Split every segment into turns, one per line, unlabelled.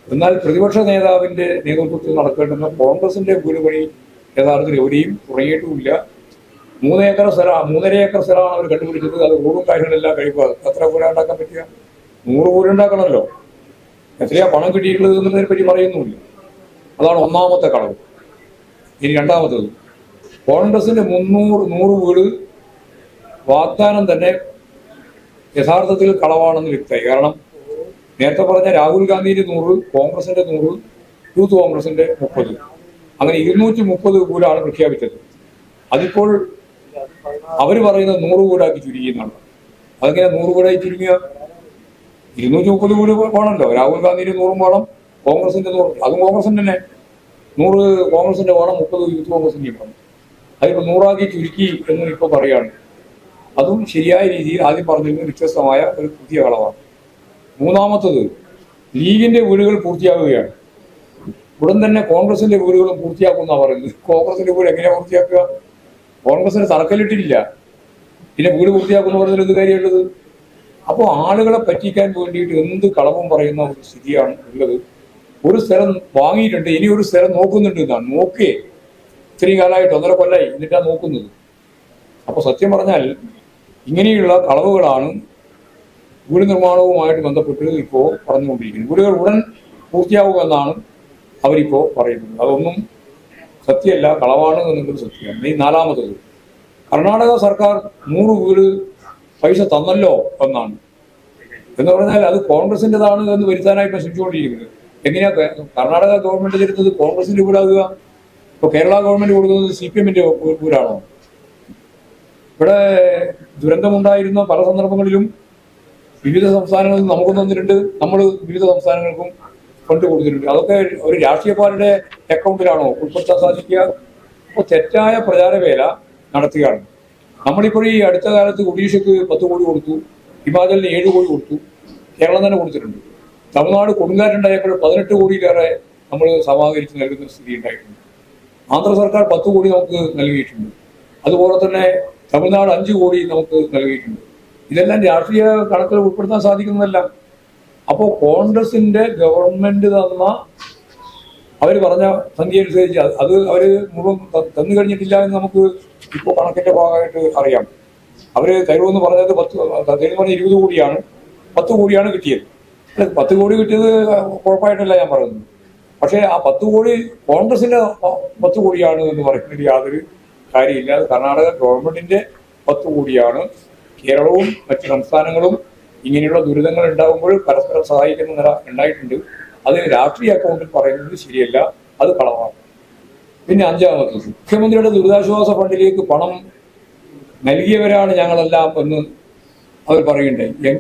എന്നാൽ പ്രതിപക്ഷ നേതാവിന്റെ നേതൃത്വത്തിൽ നടക്കേണ്ടുന്ന കോൺഗ്രസിന്റെ വീട് പണി യഥാർത്ഥത്തിൽ എവിടെയും തുടങ്ങിയിട്ടുമില്ല. 3 ഏക്കർ സ്ഥലം 3.5 ഏക്കർ സ്ഥലമാണ് അവർ കണ്ടുപിടിച്ചത്. അത് റോഡും കാര്യങ്ങളെല്ലാം കഴിയുമ്പോൾ എത്ര വീട് ഉണ്ടാക്കാൻ പറ്റുക? 100 വീട് ഉണ്ടാക്കണമല്ലോ. എത്രയാ പണം കിട്ടിയിട്ടുള്ളത് എന്നതിനെ പറ്റി പറയുന്നുമില്ല. അതാണ് ഒന്നാമത്തെ കളവ്. ഇനി രണ്ടാമത്തത്, കോൺഗ്രസിന്റെ 100 വീട് വാഗ്ദാനം തന്നെ യഥാർത്ഥത്തിൽ കളവാണെന്ന് വ്യക്തമായി. കാരണം നേരത്തെ പറഞ്ഞ രാഹുൽ ഗാന്ധിന്റെ 100, കോൺഗ്രസിന്റെ 100, യൂത്ത് കോൺഗ്രസിന്റെ 30, അങ്ങനെ 230 വീടാണ് പ്രഖ്യാപിച്ചത്. അതിപ്പോൾ അവർ പറയുന്നത് 100 വീടാക്കി ചുരുങ്ങിയെന്നാണ്. അതെങ്ങനെ 100 വീടായി ചുരുങ്ങിയ? 230 വീട് വേണമല്ലോ. രാഹുൽ ഗാന്ധിന്റെ 100 വേണം, കോൺഗ്രസിന്റെ 100, അതും കോൺഗ്രസിന്റെ തന്നെ 100 കോൺഗ്രസിന്റെ വേണം, 30 യൂത്ത് കോൺഗ്രസിന്റെയും വേണം. അതിപ്പോ 100 ചുരുക്കി എന്ന് ഇപ്പൊ പറയാണ്. അതും ശരിയായ രീതിയിൽ ആദ്യം പറഞ്ഞതിൽ നിന്ന് വ്യത്യസ്തമായ ഒരു പുതിയ കളവാണ്. മൂന്നാമത്തത്, ലീഗിന്റെ വീടുകൾ പൂർത്തിയാകുകയാണ്. ഉടൻ തന്നെ കോൺഗ്രസിന്റെ വീടുകളും പൂർത്തിയാക്കുമെന്നാണ് പറയുന്നത്. കോൺഗ്രസിന്റെ വീട് എങ്ങനെയാ പൂർത്തിയാക്കുക? കോൺഗ്രസിന് തറക്കല്ലിട്ടില്ല, പിന്നെ വീട് പൂർത്തിയാക്കുന്ന പറഞ്ഞാൽ എന്ത് കാര്യമുള്ളത്? അപ്പോൾ ആളുകളെ പറ്റിക്കാൻ വേണ്ടിയിട്ട് എന്ത് കളവും പറയുന്ന ഒരു സ്ഥിതിയാണ് ഉള്ളത്. ഒരു സ്ഥലം വാങ്ങിയിട്ടുണ്ട്, ഇനി ഒരു സ്ഥലം നോക്കുന്നുണ്ട് എന്നാണ്. നോക്കേ ഇത്രയും കാലമായിട്ട് 1.5 കൊല്ലമായി എന്നിട്ടാണ് നോക്കുന്നത്. അപ്പൊ സത്യം പറഞ്ഞാൽ ഇങ്ങനെയുള്ള കളവുകളാണ് വീട് നിർമ്മാണവുമായിട്ട് ബന്ധപ്പെട്ട് ഇപ്പോൾ പറഞ്ഞുകൊണ്ടിരിക്കുന്നത്. വീടുകൾ ഉടൻ പൂർത്തിയാവുക എന്നാണ് അവരിപ്പോ പറയുന്നത്. അതൊന്നും സത്യമല്ല, കളവാണ് എന്നുള്ളത് സത്യമാണ്. ഈ നാലാമത്തത്, കർണാടക സർക്കാർ 100 വീട് പൈസ തന്നല്ലോ എന്നാണ്. എന്ന് പറഞ്ഞാൽ അത് കോൺഗ്രസിൻ്റെതാണ് എന്ന് വരുത്താനായിട്ട് ശ്രമിച്ചുകൊണ്ടിരിക്കുന്നത്. എങ്ങനെയാ കർണാടക ഗവൺമെന്റ് തരുന്നത് കോൺഗ്രസിന്റെ വീടാകുക? ഇപ്പൊ കേരള ഗവൺമെന്റ് കൊടുക്കുന്നത് CPM-ന്റെ വീടാണോ? ഇവിടെ ദുരന്തമുണ്ടായിരുന്ന പല സന്ദർഭങ്ങളിലും വിവിധ സംസ്ഥാനങ്ങളിൽ നമുക്ക് തന്നിട്ടുണ്ട്, നമ്മൾ വിവിധ സംസ്ഥാനങ്ങൾക്കും ഫണ്ട് കൊടുത്തിട്ടുണ്ട്. അതൊക്കെ ഒരു രാഷ്ട്രീയ പാർട്ടിയുടെ അക്കൗണ്ടിലാണോ ഉൾപ്പെടുത്താൻ സാധിക്കുക? അപ്പോൾ തെറ്റായ പ്രചാരവേല നടത്തുകയാണ്. നമ്മളിപ്പോൾ ഈ അടുത്ത കാലത്ത് ഒഡീഷയ്ക്ക് 10 കോടി കൊടുത്തു, ഹിമാചലിന് 7 കോടി കൊടുത്തു, കേരളം തന്നെ കൊടുത്തിട്ടുണ്ട്. തമിഴ്നാട് കൊടുങ്കാറ്റുണ്ടായപ്പോൾ 18 കോടിയിലേറെ നമ്മൾ സമാഹരിച്ച് നൽകുന്ന സ്ഥിതി ഉണ്ടായിട്ടുണ്ട്. ആന്ധ്ര സർക്കാർ 10 കോടി നമുക്ക് നൽകിയിട്ടുണ്ട്. അതുപോലെ തന്നെ തമിഴ്നാട് 5 കോടി നമുക്ക് നൽകിയിട്ടുണ്ട്. ഇതെല്ലാം രാഷ്ട്രീയ കണക്കിൽ ഉൾപ്പെടുത്താൻ സാധിക്കുന്നതല്ല. അപ്പോൾ കോൺഗ്രസിന്റെ ഗവൺമെന്റ് തന്ന അവർ പറഞ്ഞ സംഖ്യ അനുസരിച്ച് അത് അവർ മുഴുവൻ തന്നു കഴിഞ്ഞിട്ടില്ല എന്ന് നമുക്ക് ഇപ്പോൾ കണക്കിന്റെ ഭാഗമായിട്ട് അറിയാം. അവര് തരുമെന്ന് പറഞ്ഞത് 20 കോടിയാണ്, 10 കോടിയാണ് കിട്ടിയത്. 10 കോടി കിട്ടിയത് കുഴപ്പമായിട്ടല്ല ഞാൻ പറയുന്നത്. പക്ഷേ ആ 10 കോടി കോൺഗ്രസിന്റെ 10 കോടിയാണ് എന്ന് പറയുന്നതിൽ യാതൊരു കാര്യമില്ല. അത് കർണാടക ഗവൺമെന്റിന്റെ 10 കോടിയാണ്. കേരളവും മറ്റ് സംസ്ഥാനങ്ങളും ഇങ്ങനെയുള്ള ദുരിതങ്ങൾ ഉണ്ടാകുമ്പോൾ പരസ്പരം സഹായിക്കുന്ന നില ഉണ്ടായിട്ടുണ്ട്. അത് രാഷ്ട്രീയ അക്കൗണ്ടിൽ പറയുന്നത് ശരിയല്ല, അത് കളവാണ്. പിന്നെ അഞ്ചാമത്തത്, മുഖ്യമന്ത്രിയുടെ ദുരിതാശ്വാസ ഫണ്ടിലേക്ക് പണം നൽകിയവരാണ് ഞങ്ങളെല്ലാം എന്ന് അവർ പറയുണ്ടായി.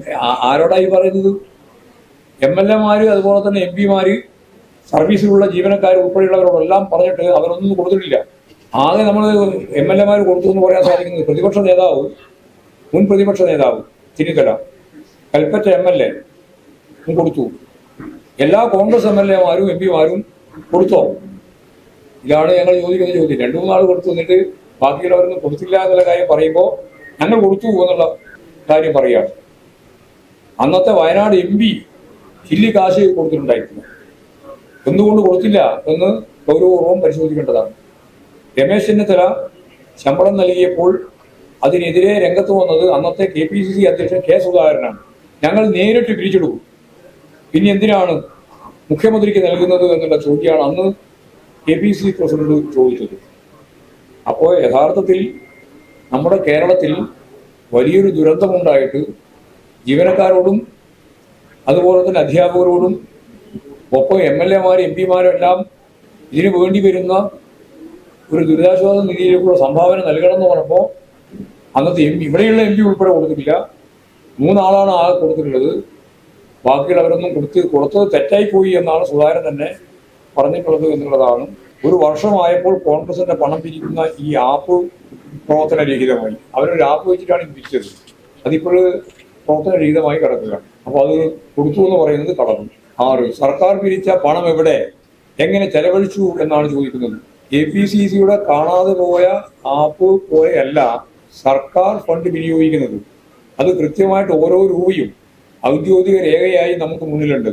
ആരോടായി പറയുന്നത്? MLA-മാര്, അതുപോലെ തന്നെ MP-മാര്, സർവീസിലുള്ള ജീവനക്കാർ ഉൾപ്പെടെയുള്ളവരോടെല്ലാം പറഞ്ഞിട്ട് അവരൊന്നും കൊടുത്തിട്ടില്ല. ആകെ നമ്മൾ MLA-മാർ കൊടുത്തു എന്ന് പറയാൻ സാധിക്കുന്നത് പ്രതിപക്ഷ നേതാവ്, മുൻ പ്രതിപക്ഷ നേതാവ് ചെന്നിത്തല, കൽപ്പറ്റ MLA കൊടുത്തു. എല്ലാ കോൺഗ്രസ് MLA-മാരും MP-മാരും കൊടുത്തോ? ഇതാണ് ഞങ്ങൾ ചോദിക്കുന്ന ചോദ്യം. 2-3 നാൾ കൊടുത്തു, എന്നിട്ട് ബാക്കിയുള്ളവരൊന്നും കൊടുത്തില്ല എന്നുള്ള കാര്യം പറയുമ്പോൾ ഞങ്ങൾ കൊടുത്തു എന്നുള്ള കാര്യം പറയുകയാണ്. അന്നത്തെ വയനാട് MP ചില്ലി കാശ് കൊടുത്തിട്ടുണ്ടായിരുന്നു. എന്തുകൊണ്ട് കൊടുത്തില്ല എന്ന് ഗൗരവപൂർവ്വം പരിശോധിക്കേണ്ടതാണ്. രമേശ് ചെന്നിത്തല ശമ്പളം നൽകിയപ്പോൾ അതിനെതിരെ രംഗത്ത് വന്നത് അന്നത്തെ KPCC അധ്യക്ഷൻ K. സുധാകരനാണ്. ഞങ്ങൾ നേരിട്ട് പിരിച്ചെടുക്കും, പിന്നെ എന്തിനാണ് മുഖ്യമന്ത്രിക്ക് നൽകുന്നത് എന്നുള്ള ചോദ്യമാണ് അന്ന് KPCC പ്രസിഡന്റ് ചോദിച്ചത്. അപ്പോൾ യഥാർത്ഥത്തിൽ നമ്മുടെ കേരളത്തിൽ വലിയൊരു ദുരന്തമുണ്ടായിട്ട് ജീവനക്കാരോടും അതുപോലെ തന്നെ അധ്യാപകരോടും ഒപ്പം MLA-മാരും MP-മാരും എല്ലാം ഇതിനു വേണ്ടി വരുന്ന ഒരു ദുരിതാശ്വാസ നിധിയിലേക്കുള്ള സംഭാവന നൽകണം എന്ന് പറഞ്ഞപ്പോൾ അന്നത്തെ ഇവിടെയുള്ള MP ഉൾപ്പെടെ കൊടുത്തിട്ടില്ല. 3 ആളാണ് ആകെ കൊടുത്തിട്ടുള്ളത്. ബാക്കിയുള്ളവരൊന്നും കൊടുത്തത് തെറ്റായി പോയി എന്നാണ് സുധാകരൻ തന്നെ പറഞ്ഞിട്ടുള്ളത് എന്നുള്ളതാണ്. ഒരു വർഷമായപ്പോൾ കോൺഗ്രസിന്റെ പണം പിരിക്കുന്ന ഈ ആപ്പ് പ്രവർത്തനരഹിതമായി. അവരൊരു ആപ്പ് വെച്ചിട്ടാണ് ഇത് പിരിച്ചത്. അതിപ്പോൾ പ്രവർത്തനരഹിതമായി കിടക്കുകയാണ്. അപ്പോൾ അത് കൊടുത്തു എന്ന് പറയുന്നത് കളവും. 6, സർക്കാർ പിരിച്ച പണം എവിടെ, എങ്ങനെ ചെലവഴിച്ചു എന്നാണ് ചോദിക്കുന്നത്. KPCC-യുടെ കാണാതെ പോയ ആപ്പ് പോലെയല്ല സർക്കാർ ഫണ്ട് വിനിയോഗിക്കുന്നത്. അത് കൃത്യമായിട്ട് ഓരോ രൂപയും ഔദ്യോഗിക രേഖയായി നമുക്ക് മുന്നിലുണ്ട്.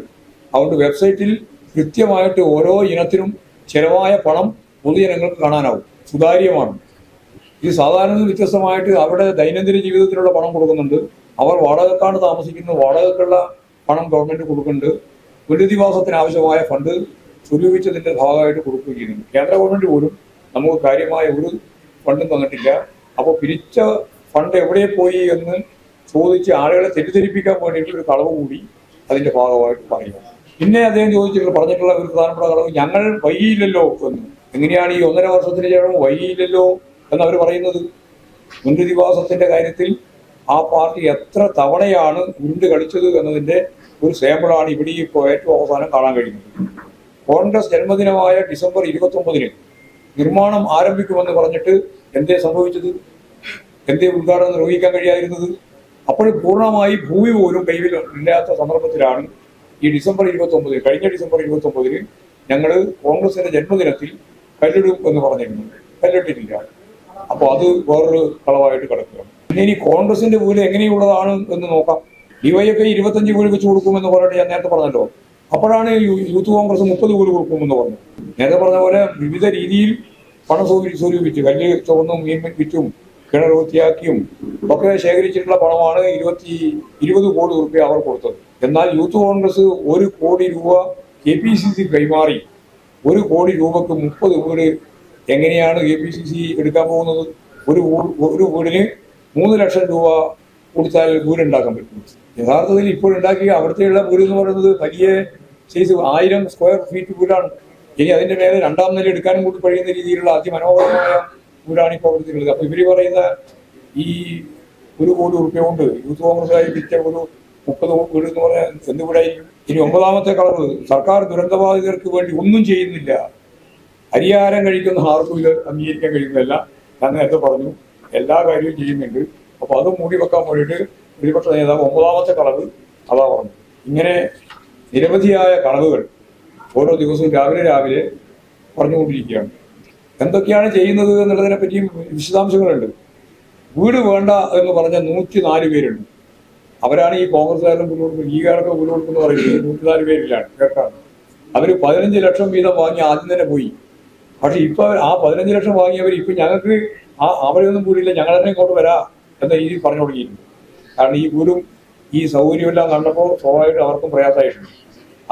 അതുകൊണ്ട് വെബ്സൈറ്റിൽ കൃത്യമായിട്ട് ഓരോ ഇനത്തിനും ചെലവായ പണം പൊതുജനങ്ങൾക്ക് കാണാനാവും. സുതാര്യമാണ്. ഇത് സാധാരണ വ്യത്യസ്തമായിട്ട് അവരുടെ ദൈനംദിന ജീവിതത്തിലുള്ള പണം കൊടുക്കുന്നുണ്ട്. അവർ വാടകക്കാണ് താമസിക്കുന്നത്, വാടകക്കുള്ള പണം ഗവൺമെന്റ് കൊടുക്കുന്നുണ്ട്. പുനരധിവാസത്തിന് ആവശ്യമായ ഫണ്ട് സ്വരൂപിച്ചതിന്റെ ഭാഗമായിട്ട് കൊടുക്കുകയും ചെയ്യുന്നുണ്ട്. കേന്ദ്ര ഗവൺമെന്റ് പോലും നമുക്ക് കാര്യമായ ഒരു ഫണ്ടും തന്നിട്ടില്ല. അപ്പോൾ പിരിച്ച ഫണ്ട് എവിടെ പോയി എന്ന് ചോദിച്ച് ആളുകളെ തെറ്റിദ്ധരിപ്പിക്കാൻ വേണ്ടിയിട്ട് ഒരു കളവ് കൂടി അതിന്റെ ഭാഗമായിട്ട് പറയുക. പിന്നെ അദ്ദേഹം പറഞ്ഞിട്ടുള്ള ഒരു പ്രധാനപ്പെട്ട കളവ്, ഞങ്ങൾ വൈകിയില്ലല്ലോ എന്ന്. എങ്ങനെയാണ് ഈ 1.5 വർഷത്തിന് ശേഷം വൈകിയില്ലല്ലോ എന്നവർ പറയുന്നത്? പുനരധിവാസത്തിന്റെ കാര്യത്തിൽ ആ പാർട്ടി എത്ര തവണയാണ് ഉരുണ്ട് കളിച്ചത് എന്നതിന്റെ ഒരു സാമ്പിളാണ് ഇവിടെ ഇപ്പോൾ ഏറ്റവും അവസാനം കാണാൻ കഴിയുന്നത്. കോൺഗ്രസ് ജന്മദിനമായ ഡിസംബർ 29-ന് നിർമ്മാണം ആരംഭിക്കുമെന്ന് പറഞ്ഞിട്ട് എന്തേ സംഭവിച്ചത്? എന്തേ ഉദ്ഘാടനം നിർവഹിക്കാൻ കഴിയാതിരുന്നത്? അപ്പോൾ പൂർണ്ണമായി ഭൂമി പോലും കൈവിൽ ഇല്ലാത്ത സന്ദർഭത്തിലാണ് ഈ ഡിസംബർ 29, കഴിഞ്ഞ ഡിസംബർ 29-ന് ഞങ്ങൾ കോൺഗ്രസിന്റെ ജന്മദിനത്തിൽ കല്ലിടും എന്ന് പറഞ്ഞിരുന്നു. കല്ലിട്ടിട്ടില്ല. അപ്പോൾ അത് വേറൊരു കളവായിട്ട് കിടക്കുകയാണ്. പിന്നെ ഇനി കോൺഗ്രസിന്റെ വീട് എങ്ങനെയുള്ളതാണ് എന്ന് നോക്കാം. ഡിവൈഎഫ്ഐ 25 വീട് വെച്ച് കൊടുക്കുമെന്ന് പറഞ്ഞിട്ട് ഞാൻ നേരത്തെ പറഞ്ഞല്ലോ. അപ്പോഴാണ് യൂത്ത് കോൺഗ്രസ് 30 വീട് കൊടുക്കുമെന്ന് പറഞ്ഞു. നേരത്തെ പറഞ്ഞ പോലെ വിവിധ രീതിയിൽ പണം സ്വരൂപിച്ച് കല്ല് ചുവന്നും മീൻ വിറ്റും കിണർ വൃത്തിയാക്കിയും ഒക്കെ ശേഖരിച്ചിട്ടുള്ള പണമാണ് 20 കോടി രൂപ അവർ കൊടുത്തത്. എന്നാൽ യൂത്ത് കോൺഗ്രസ് 1 കോടി രൂപ KPCC കൈമാറി 1 കോടി രൂപക്ക് 30 വീട് എങ്ങനെയാണ് KPCC എടുക്കാൻ പോകുന്നത്? ഒരു വീടിന് 3 ലക്ഷം രൂപ കൊടുത്താൽ വീടുണ്ടാക്കാൻ പറ്റും. യഥാർത്ഥത്തിൽ ഇപ്പോൾ ഉണ്ടാക്കിയ അവിടുത്തെയുള്ള വീട് എന്ന് പറയുന്നത് വലിയ സൈസ് 1000 സ്ക്വയർ ഫീറ്റ് വീടാണ്. ഇനി അതിന്റെ മേലെ 2ാം നില എടുക്കാനും കൂടി കഴിയുന്ന രീതിയിലുള്ള അതിമനോഹരമായ വീടാണ് ഇപ്പോൾ അവിടുത്തെ. അപ്പൊ ഇവര് പറയുന്ന ഈ 1 കോടി രൂപ കൊണ്ട് യൂത്ത് കോൺഗ്രസ്സുകാരി വിറ്റ ഒരു 30 വീട് എന്ന് പറഞ്ഞാൽ എന്ത് വീടായിരിക്കും? ഇനി 9ാമത്തെ കളവ്, സർക്കാർ ദുരന്തബാധിതർക്ക് വേണ്ടി ഒന്നും ചെയ്യുന്നില്ല. അരിയാരം കഴിക്കുന്ന ആർക്കും ഇത് അംഗീകരിക്കാൻ കഴിയുന്നതല്ല. ഞാൻ നേരത്തെ പറഞ്ഞു, എല്ലാ കാര്യവും ചെയ്യുന്നുണ്ട്. അപ്പൊ അത് മൂടി വെക്കാൻ വേണ്ടിയിട്ട് പ്രതിപക്ഷ നേതാവ് 9ാമത്തെ കളവ് അതാ പറഞ്ഞു. ഇങ്ങനെ നിരവധിയായ കളവുകൾ ഓരോ ദിവസവും രാവിലെ പറഞ്ഞുകൊണ്ടിരിക്കുകയാണ്. എന്തൊക്കെയാണ് ചെയ്യുന്നത് എന്നുള്ളതിനെ പറ്റിയും വിശദാംശങ്ങളുണ്ട്. വീട് വേണ്ട എന്ന് പറഞ്ഞ 104 പേരുണ്ട്. അവരാണ് ഈ കോൺഗ്രസ്സുകാരും ലീഗുകാരൊക്കെ വീട് കൊടുക്കുന്നു പറയുന്നത്. 104 പേരിലാണ് കേൾക്കാണ്. അവര് 15 ലക്ഷം വീതം വാങ്ങി ആദ്യം തന്നെ പോയി. പക്ഷെ ഇപ്പൊ ആ 15 ലക്ഷം വാങ്ങിയവർ ഇപ്പൊ ഞങ്ങൾക്ക് അവരൊന്നും കൂടിയില്ല, ഞങ്ങൾ തന്നെ ഇങ്ങോട്ട് വരാം എന്ന രീതിയിൽ പറഞ്ഞു തുടങ്ങിയിട്ടുണ്ട്. കാരണം ഈ വീടും ഈ സൗകര്യമെല്ലാം കണ്ടപ്പോൾ സ്വാഭാവികമായിട്ട് അവർക്കും പ്രയാസമായിട്ടുണ്ട്.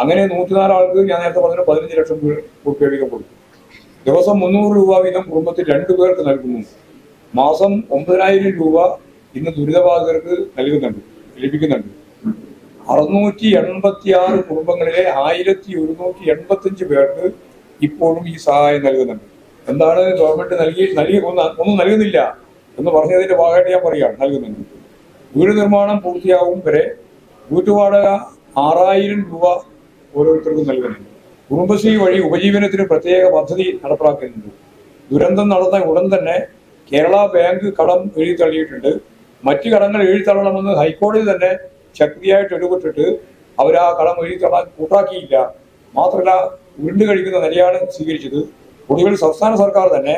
അങ്ങനെ 104 ആൾക്ക് ഞാൻ നേരത്തെ പറഞ്ഞ 15 ലക്ഷം രൂപ വീതം കൊടുക്കും. ദിവസം 300 രൂപ വീതം കുടുംബത്തിൽ 2 പേർക്ക് നൽകുന്നു. മാസം 9000 രൂപ ഇന്ന് ദുരിതബാധിതർക്ക് ലഭിക്കുന്നുണ്ട്. 686 കുടുംബങ്ങളിലെ 1185 പേർക്ക് ഇപ്പോഴും ഈ സഹായം നൽകുന്നുണ്ട്. എന്താണ് ഗവൺമെന്റ് ഒന്നും നൽകുന്നില്ല എന്ന് പറഞ്ഞതിന്റെ ഭാഗമായിട്ട് ഞാൻ പറയുകയാണ്, നൽകുന്നുണ്ട്. വീട് നിർമ്മാണം പൂർത്തിയാവും വരെ വീട്ടുവാടക 6000 രൂപ ഓരോരുത്തർക്കും നൽകുന്നുണ്ട്. കുടുംബശ്രീ വഴി ഉപജീവനത്തിന് പ്രത്യേക പദ്ധതി നടപ്പിലാക്കുന്നുണ്ട്. ദുരന്തം നടന്ന ഉടൻ തന്നെ കേരള ബാങ്ക് കടം എഴുതിത്തള്ളിയിട്ടുണ്ട്. മറ്റു കടങ്ങൾ എഴുതിത്തള്ളണമെന്ന് ഹൈക്കോടതി തന്നെ ശക്തിയായിട്ട് ഇടപെട്ടിട്ട് അവർ ആ കടം എഴുതിത്തള്ളാൻ കൂട്ടാക്കിയില്ല. മാത്രമല്ല, ഉരുണ്ട് കഴിക്കുന്ന നിലയാണ് സ്വീകരിച്ചത്. ഒടുവിൽ സംസ്ഥാന സർക്കാർ തന്നെ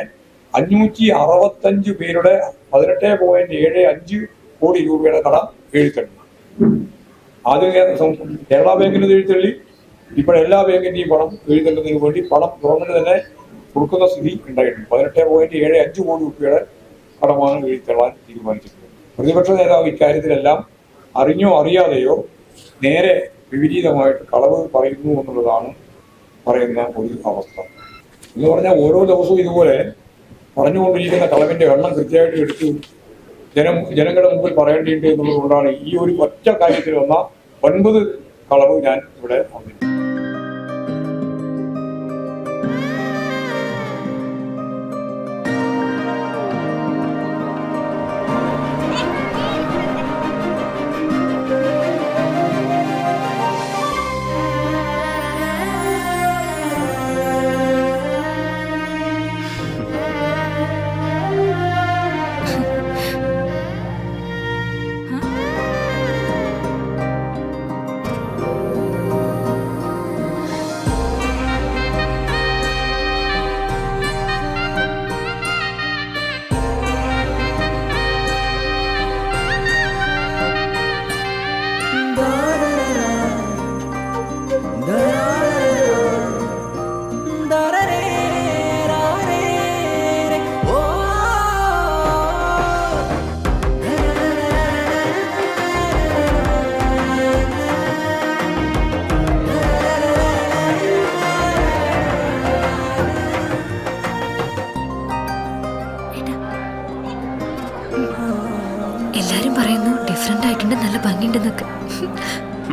565 പേരുടെ 18.75 കോടി രൂപയുടെ കടം എഴുതിത്തള്ളി. ആദ്യം കേരള ബാങ്കിന് എഴുതിത്തള്ളി, ഇപ്പോഴെല്ലാ ബാങ്കിന്റെയും പണം എഴുതിത്തള്ളുന്നതിന് വേണ്ടി പണം ഗവൺമെന്റ് തന്നെ കൊടുക്കുന്ന സ്ഥിതി ഉണ്ടായിട്ടുണ്ട്. 18.75 കോടി രൂപയുടെ കടമാണ് എഴുതിത്തള്ളാൻ തീരുമാനിച്ചിട്ടുള്ളത്. പ്രതിപക്ഷ നേതാവ് ഇക്കാര്യത്തിലെല്ലാം അറിഞ്ഞോ അറിയാതെയോ നേരെ വിപരീതമായിട്ട് കളവ് പറയുന്നു എന്നുള്ളതാണ് പറയുന്ന ഒരു അവസ്ഥ. എന്ന് പറഞ്ഞാൽ ഓരോ ദിവസവും ഇതുപോലെ പറഞ്ഞുകൊണ്ടിരിക്കുന്ന കളവിന്റെ എണ്ണം കൃത്യമായിട്ട് എടുത്ത് ജനങ്ങളുടെ മുമ്പിൽ പറയേണ്ടിയിട്ട് എന്നുള്ളത് കൊണ്ടാണ് ഈ ഒരു ഒറ്റ കാര്യത്തിൽ വന്ന 9 കളവ് ഞാൻ ഇവിടെ വന്നിട്ടുണ്ട്.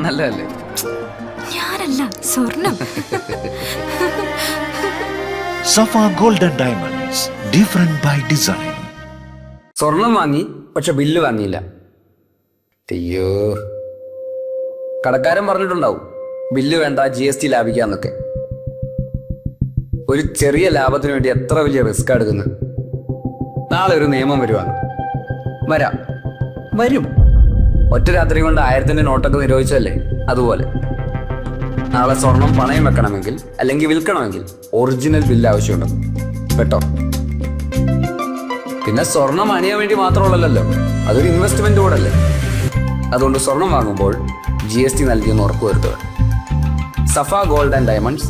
നല്ലതല്ലേ?
ഞാനല്ല, സ്വർണം.
Safa golden diamonds, different by design.
സ്വർണം വാങ്ങി, പക്ഷെ ബില്ല് വാങ്ങിയില്ല. അയ്യോ, കടക്കാരൻ പറഞ്ഞിട്ടുണ്ടാവും ബില്ല് വേണ്ട, GST ലാഭിക്കാന്നൊക്കെ. ഒരു ചെറിയ ലാഭത്തിന് വേണ്ടി എത്ര വലിയ റിസ്ക് എടുക്കുന്നത്. നാളെ ഒരു നിയമം വരും. ഒറ്റ രാത്രി കൊണ്ട് 1000-ന്റെ നോട്ടൊക്കെ നിരോധിച്ചല്ലേ, അതുപോലെ നാളെ സ്വർണം പണയം വെക്കണമെങ്കിൽ അല്ലെങ്കിൽ വിൽക്കണമെങ്കിൽ ഒറിജിനൽ ബില്ല് ആവശ്യമുണ്ട് കേട്ടോ. പിന്നെ സ്വർണം അണിയാൻ വേണ്ടി മാത്രമുള്ളല്ലോ, അതൊരു ഇൻവെസ്റ്റ്മെന്റ് കൂടെ അല്ലേ. അതുകൊണ്ട് സ്വർണം വാങ്ങുമ്പോൾ GST നൽകിയെന്ന് ഉറപ്പുവരുത്തുക. Safa gold and diamonds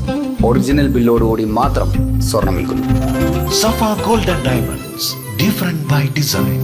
original ബില്ലോടുകൂടി മാത്രം സ്വർണം വിൽക്കുന്നു.
Safa golden diamonds, different by design.